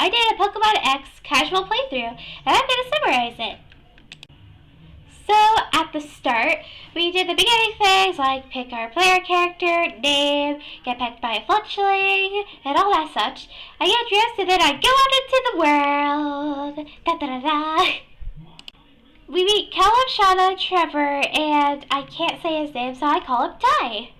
I did a Pokemon X casual playthrough, and I'm going to summarize it. So, at the start, we did the beginning things like pick our player character, name, get pecked by a fletchling, and all that such. I get dressed and then I go out into the world. Da da da da. We meet Callum, Shauna, Trevor, and I can't say his name, so I call him Ty.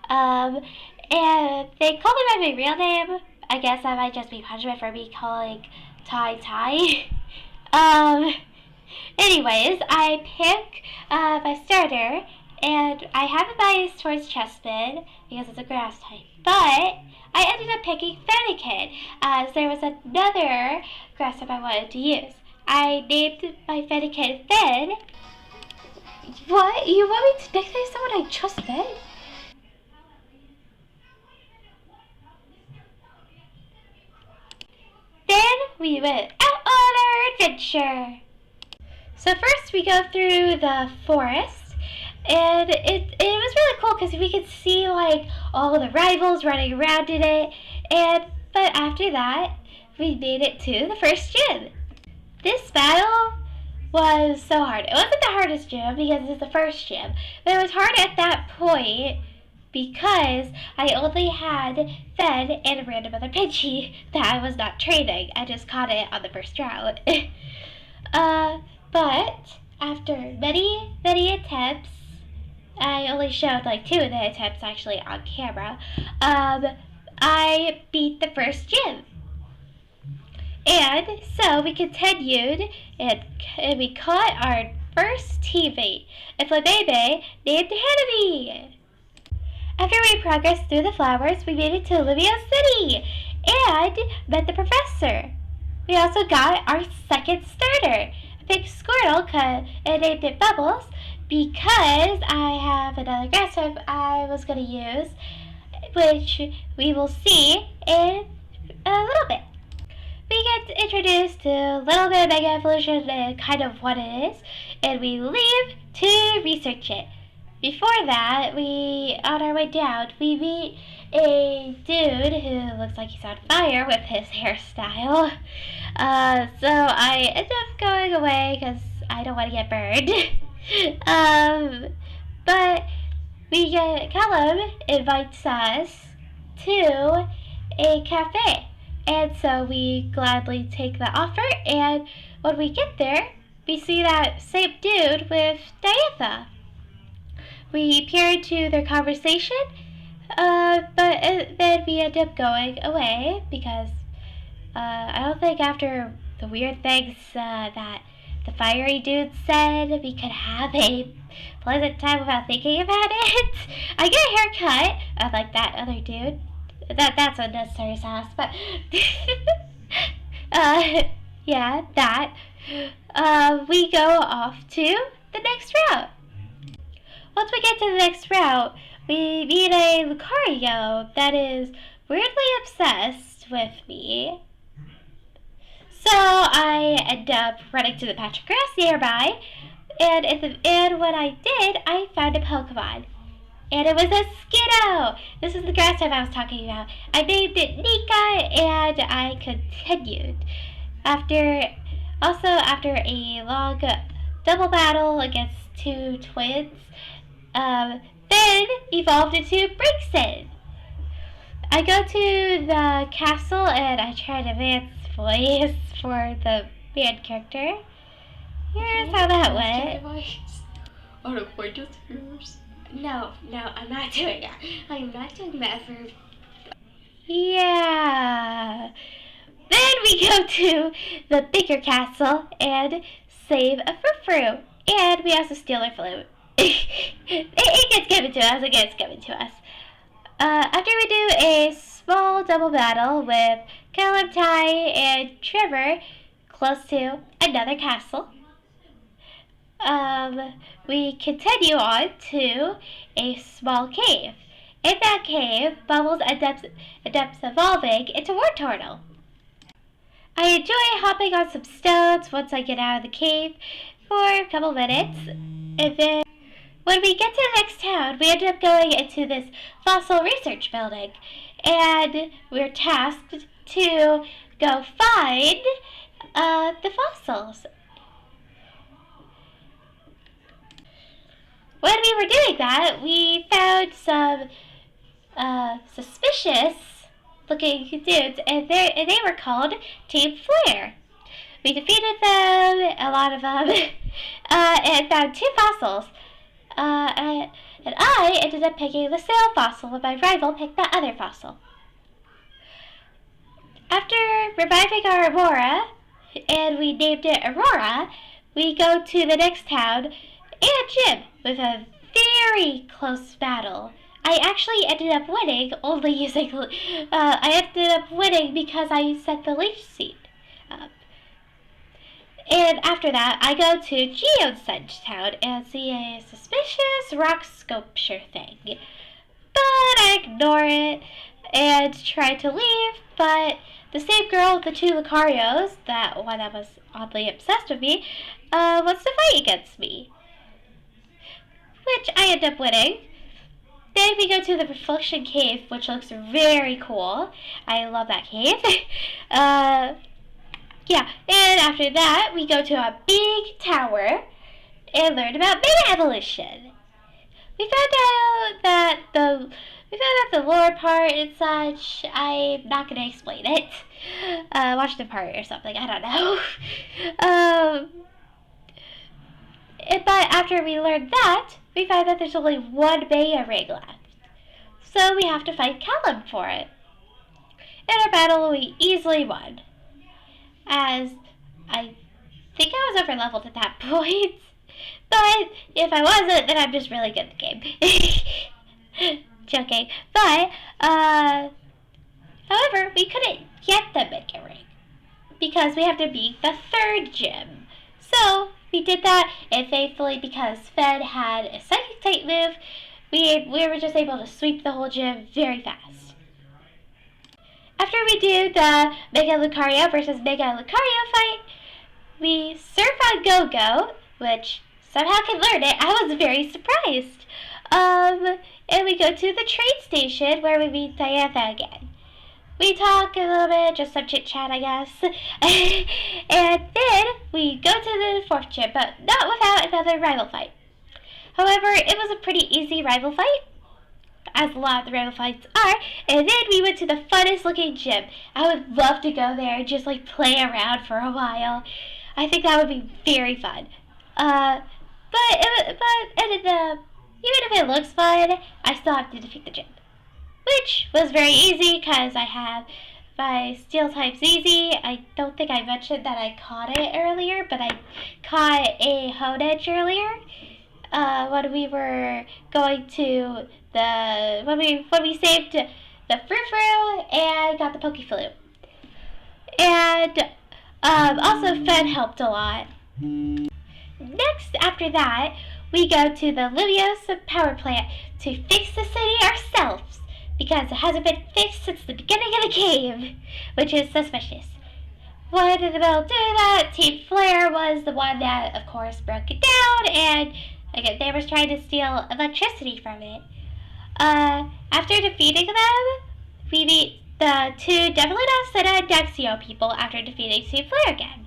And they call me by my real name. I guess that might just be punishment for me calling Ty. Anyways, I pick my starter, and I have a bias towards Chespin because it's a grass type. But I ended up picking Fennekin as there was another grass type I wanted to use. I named my Fennekin Fen. What? You want me to nickname someone I just met? Then we went out on our adventure. So first we go through the forest, and it was really cool because we could see like all the rivals running around in it. But after that, we made it to the first gym. This battle was so hard. It wasn't the hardest gym because it's the first gym, but it was hard at that point because I only had Fen and a random other Pidgey that I was not training. I just caught it on the first route. But after many attempts, I only showed like 2 of the attempts actually on camera, I beat the first gym. And so we continued and we caught our first teammate, a Flabebe named Hanami. After we progressed through the flowers, we made it to Olivia City and met the professor. We also got our second starter, a big Squirtle, and named it Bubbles because I have another grass type I was going to use, which we will see in a little bit. We get introduced to a little bit of Mega Evolution and kind of what it is, and we leave to research it. Before that, on our way down, we meet a dude who looks like he's on fire with his hairstyle. So I end up going away because I don't want to get burned. But Callum invites us to a cafe. And so we gladly take the offer, and when we get there, we see that same dude with Diantha. We peer into their conversation, but then we end up going away because I don't think after the weird things that the fiery dude said, we could have a pleasant time without thinking about it. I get a haircut, unlike that other dude. That's unnecessary sauce, but yeah, that. We go off to the next route. Once we get to the next route, we meet a Lucario that is weirdly obsessed with me. So I end up running to the patch of grass nearby, and when I did, I found a Pokemon. And it was a Skiddo! This is the grass type I was talking about. I named it Nika, and I continued. After a long double battle against 2 twins, then evolved into Brinkson. I go to the castle and I try to Van's voice for the Van character. Here's how that went. On a point of yours. No, I'm not doing that. I'm not doing that for... Yeah. Then we go to the bigger castle and save a Frou-Frou. And we also steal her flute. It gets given to us. After we do a small double battle with Caleb, Ty, and Trevor close to another castle, we continue on to a small cave. In that cave, Bubbles ends up evolving into Wartortle. I enjoy hopping on some stones once I get out of the cave for a couple minutes, and then when we get to the next town, we end up going into this fossil research building, and we're tasked to go find the fossils. When we were doing that, we found some suspicious looking dudes, and they were called Team Flare. We defeated them, a lot of them, and found 2 fossils. And I ended up picking the sail fossil, and my rival picked the other fossil. After reviving our Aurora, and we named it Aurora, we go to the next town and gym with a very close battle. I actually ended up winning only using, I ended up winning because I set the leaf seed up. And after that, I go to Geocench Town and see a suspicious rock sculpture thing. But I ignore it and try to leave, but the same girl with the 2 Lucarios, that one that was oddly obsessed with me, wants to fight against me. Which I end up winning. Then we go to the Reflection Cave, which looks very cool. I love that cave. Yeah, and after that, we go to a big tower and learn about Mega Evolution. We found out that the lore part and such. I'm not gonna explain it. Watch the part or something. I don't know. But after we learned that, we find that there's only 1 Mega Ring left. So we have to fight Callum for it. In our battle, we easily won, as I think I was over leveled at that point. But if I wasn't, then I'm just really good at the game. Joking. But, however, we couldn't get the Mega Ring because we have to beat the 3rd gym. So we did that, and thankfully, because Fed had a psychic type move, we were just able to sweep the whole gym very fast. After we do the Mega Lucario versus Mega Lucario fight, we surf on Go-Go, which somehow can learn it. I was very surprised. And we go to the train station where we meet Diantha again. We talk a little bit, just some chit-chat, I guess. And then we go to the 4th gym, but not without another rival fight. However, it was a pretty easy rival fight, as a lot of the rival fights are. And then we went to the funnest looking gym. I would love to go there and just play around for a while. I think that would be very fun. Even if it looks fun, I still have to defeat the gym, which was very easy because I have my Steel type ZZ. I don't think I mentioned that I caught it earlier, but I caught a Honedge earlier. When we were going to when we saved the Frou-Frou and got the Pokeflute. And also Fed helped a lot. Next, after that, we go to the Lumios power plant to fix the city ourselves, because it hasn't been fixed since the beginning of the game, which is suspicious. When in the middle of doing that, Team Flare was the one that, of course, broke it down, and again, they were trying to steal electricity from it. After defeating them, we meet the 2 Devilina, Senna, and Dexio people after defeating Team Flare again.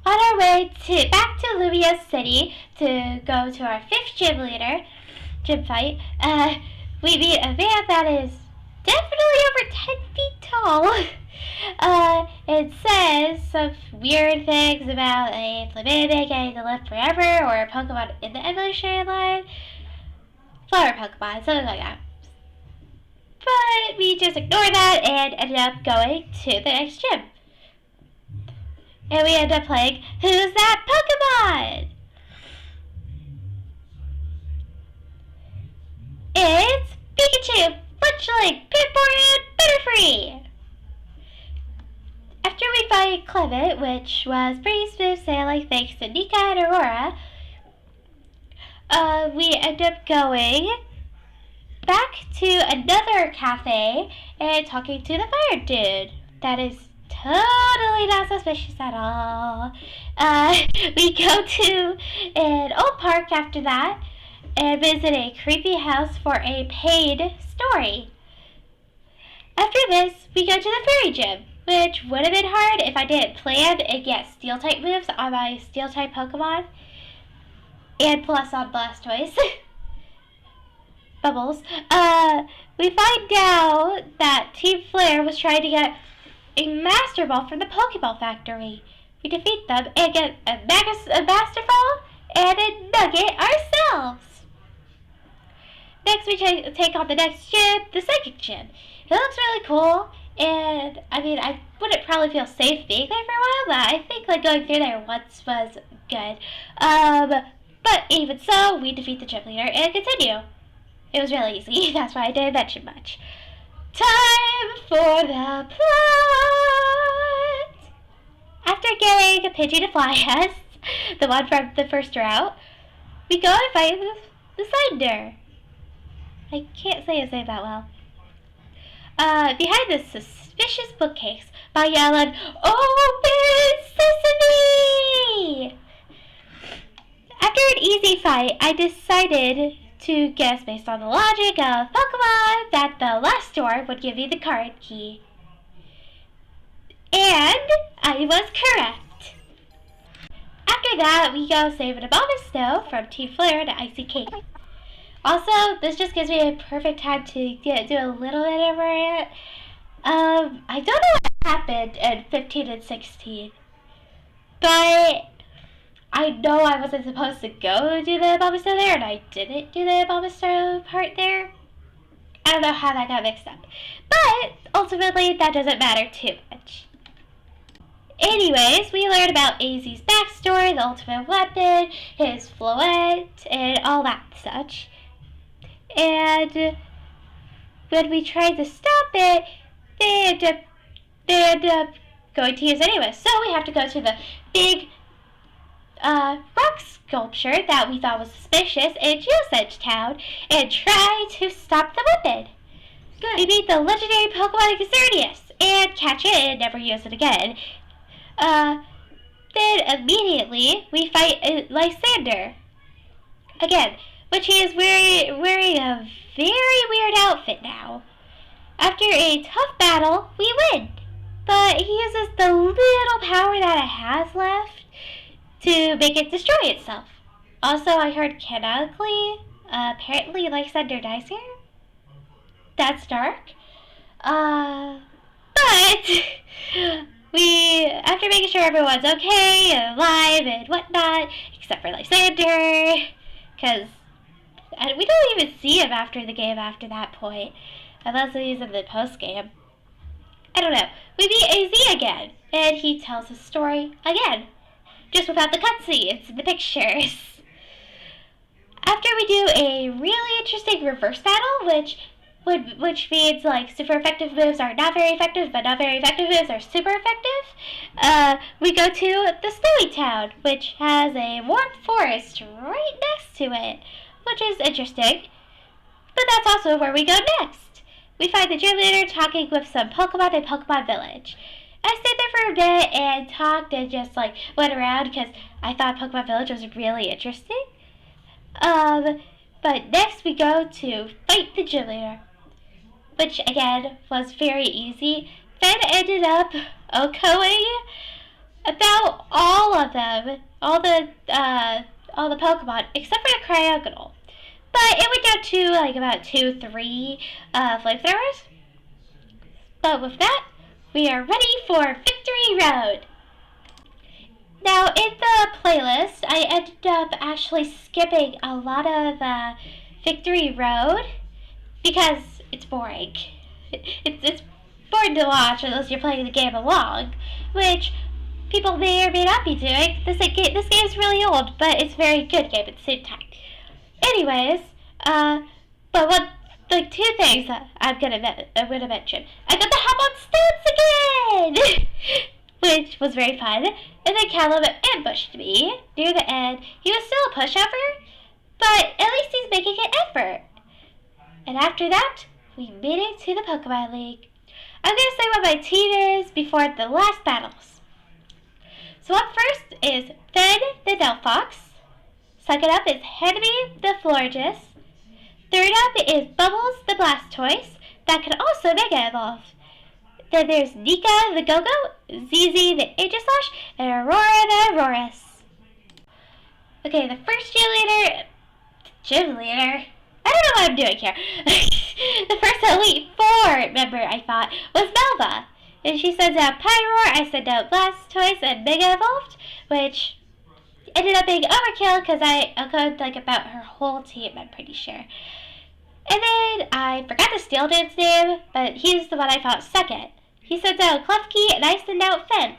On our way back to Lumia City to go to our 5th gym fight, we meet a man that is definitely over 10 feet tall. It says some weird things about a Flamibe getting to live forever, or a Pokemon in the evolutionary line. Flower Pokemon, something like that. But we just ignored that and ended up going to the next gym. And we end up playing Who's That Pokemon? It's Pikachu, Fletchling, Piplup, and Butterfree! After we fight Clement, which was pretty smooth sailing thanks to Nika and Aurora, we end up going back to another cafe and talking to the fire dude. That is totally not suspicious at all. We go to an old park after that and visit a creepy house for a paid story. After this, we go to the fairy gym, which would have been hard if I didn't plan and get Steel-type moves on my Steel-type Pokemon. And plus on Blastoise. Bubbles. We find out that Team Flare was trying to get a Master Ball from the Pokeball Factory. We defeat them and get a Master Ball and a Nugget ourselves. Next, we take on the next gym, the Psychic Gym. It looks really cool, and I mean, I wouldn't probably feel safe being there for a while, but I think like going through there once was good. But even so, we defeat the gym leader and continue. It was really easy, that's why I didn't mention much. Time for the plot! After getting a Pidgey to fly us, the one from the first route, we go and fight the Cinder. I can't say his name that well. Behind this suspicious bookcase, by yelling, "Open Sesame!" After an easy fight, I decided to guess based on the logic of Pokemon that the last door would give you the card key. And I was correct. After that, we go save an Abomasnow from Team Flare to Icy Cape. Also, this just gives me a perfect time to do a little bit of rant. I don't know what happened in 15 and 16, but I know I wasn't supposed to go do the Abomasnow there, and I didn't do the Abomasnow part there. I don't know how that got mixed up, but ultimately that doesn't matter too much. Anyways, we learned about AZ's backstory, the ultimate weapon, his Floette, and all that such. And when we tried to stop it, they end up going to use it anyway. So we have to go to the big rock sculpture that we thought was suspicious in Geosedge Town and try to stop the weapon. Good. We meet the legendary Pokemon Xerneas and catch it and never use it again. Then immediately we fight Lysander again, which he is wearing a very weird outfit now. After a tough battle, we win, but he uses the little power that it has left to make it destroy itself. Also, I heard canonically, apparently Lysander dies here. That's dark. But we, after making sure everyone's okay and alive and whatnot, except for Lysander, because we don't even see him after the game after that point, unless he's in the post-game. I don't know. We meet AZ again, and he tells his story again, just without the cutscenes and the pictures. After we do a really interesting reverse battle, which means like super effective moves are not very effective, but not very effective moves are super effective, we go to the Snowy Town, which has a warm forest right next to it, which is interesting. But that's also where we go next. We find the gym leader talking with some Pokemon in Pokemon Village. I stayed there for a bit and talked and just like went around because I thought Pokemon Village was really interesting. But next we go to fight the gym leader, which again was very easy. Then ended up OHKOing about all of them, all the Pokemon except for the Cryogonal. But it went down to like about 2-3 flamethrowers. But with that, we are ready for Victory Road. Now, in the playlist, I ended up actually skipping a lot of Victory Road because it's boring. It's boring to watch unless you're playing the game along, which people may or may not be doing. This game is really old, but it's a very good game at the same time. Anyways, but two things that I'm gonna mention. I got to hop on stunts again, which was very fun. And then Callum ambushed me near the end. He was still a pushover, but at least he's making an effort. And after that, we made it to the Pokemon League. I'm gonna say what my team is before the last battles. So up first is Finn the Delphox. Second up is Henemy the Florges. Third up is Bubbles the Blastoise. that can also Mega Evolve. Then there's Nika the Go-Go, ZZ the Aegislash, and Aurora the Aurorus. Okay, the first gym leader, I don't know what I'm doing here. The first Elite Four member I thought was Melba. And she sends out Pyroar, I send out Blastoise and Mega Evolved, which ended up being overkill because I echoed like about her whole team, I'm pretty sure. And then I forgot to steal Dude's name, but he's the one I fought second. He sends out Klefki and I send out Finn.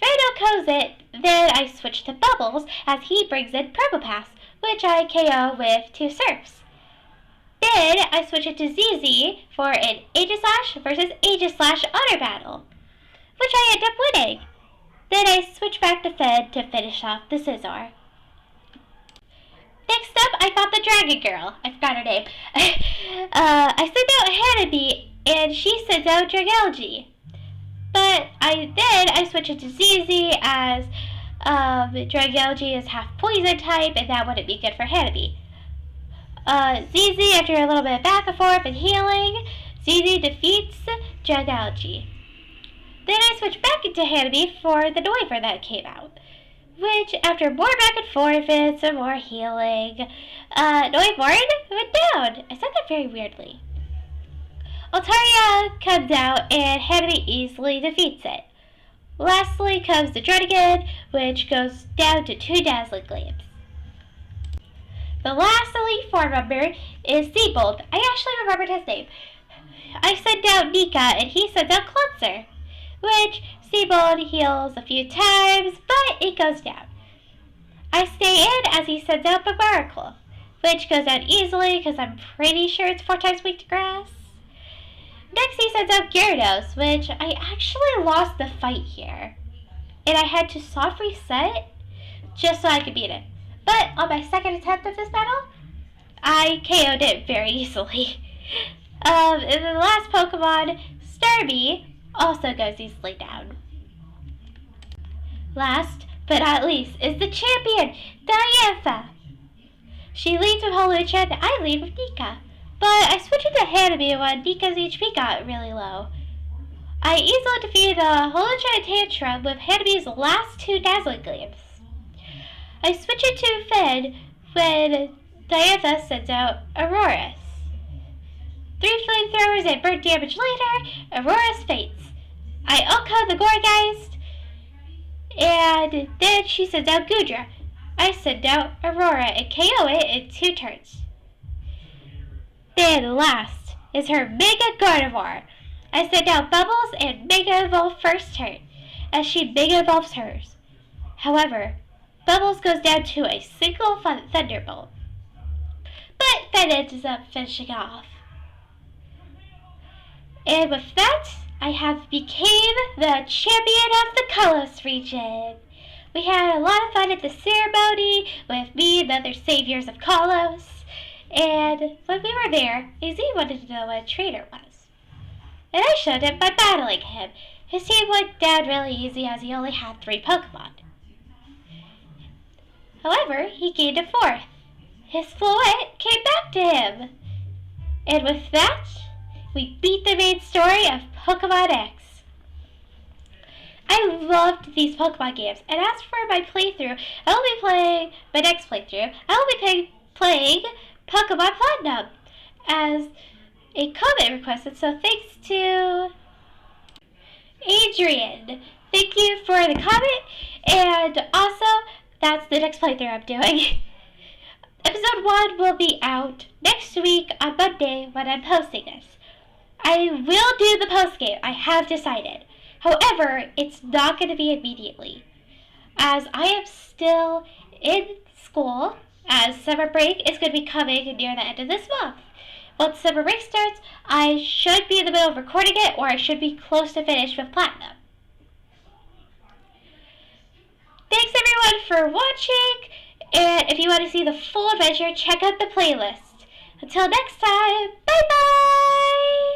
Finn OHKOs it, then I switch to Bubbles as he brings in Probopass, which I KO with 2 Surfs. Then I switch it to ZZ for an Aegislash versus Aegislash Honor Battle, which I end up winning. Then I switch back to Finn to finish off the Scizor. Next up, I fought the Dragon Girl. I forgot her name. I sent out Hanabi, and she sends out Dragalge. But I switch it to ZZ as Dragalge is half poison type, and that wouldn't be good for Hanabi. ZZ, after a little bit of back and forth and healing, ZZ defeats Dragalge. Then I switch back into Hanabi for the Noivern that came out, which, after more back and forth and some more healing, Noivern went down. I said that very weirdly. Altaria comes out and Hanabi easily defeats it. Lastly comes the Druddigon, which goes down to 2 Dazzling Gleams. The last Elite Four member is Seabold. I actually remembered his name. I send out Nika and he sends out Cleanser, which Seabold heals a few times, but it goes down. I stay in as he sends out Barbaracle, which goes down easily because I'm pretty sure it's 4 times weak to grass. Next he sends out Gyarados, which I actually lost the fight here, and I had to soft reset just so I could beat it. But on my second attempt at this battle, I KO'd it very easily. And then the last Pokemon, Starmie, also goes easily down. Last but not least is the champion, Diantha. She leads with Holucha and I lead with Nika. But I switched into Hanabi when Nika's HP got really low. I easily defeated Holucha and Tantrum with Hanabi's last 2 Dazzling Gleams. I switch it to Finn when Diantha sends out Aurorus. 3 flamethrowers and burnt damage later, Aurorus faints. I OHKO the Gourgeist, and then she sends out Goodra. I send out Aurora and KO it in 2 turns. Then last is her Mega Gardevoir. I send out Bubbles and Mega Evolve first turn, as she Mega Evolves hers. However, Bubbles goes down to a single Thunderbolt, but that ends up finishing off. And with that, I have became the champion of the Kalos region. We had a lot of fun at the ceremony with me and the other saviors of Kalos. And when we were there, AZ wanted to know what a trainer was. And I showed him by battling him. His team went down really easy as he only had 3 Pokemon. However, he gained a 4th. His Floette came back to him. And with that, we beat the main story of Pokemon X. I loved these Pokemon games, and as for my playthrough, I will be playing my next playthrough. I will be playing Pokemon Platinum as a comment requested, so thanks to Adrian. Thank you for the comment, and also, that's the next playthrough I'm doing. Episode 1 will be out next week on Monday when I'm posting this. I will do the post-game, I have decided. However, it's not going to be immediately, as I am still in school, as summer break is going to be coming near the end of this month. Once summer break starts, I should be in the middle of recording it, or I should be close to finished with Platinum. Thanks everyone for watching, and if you want to see the full adventure, check out the playlist. Until next time, bye bye!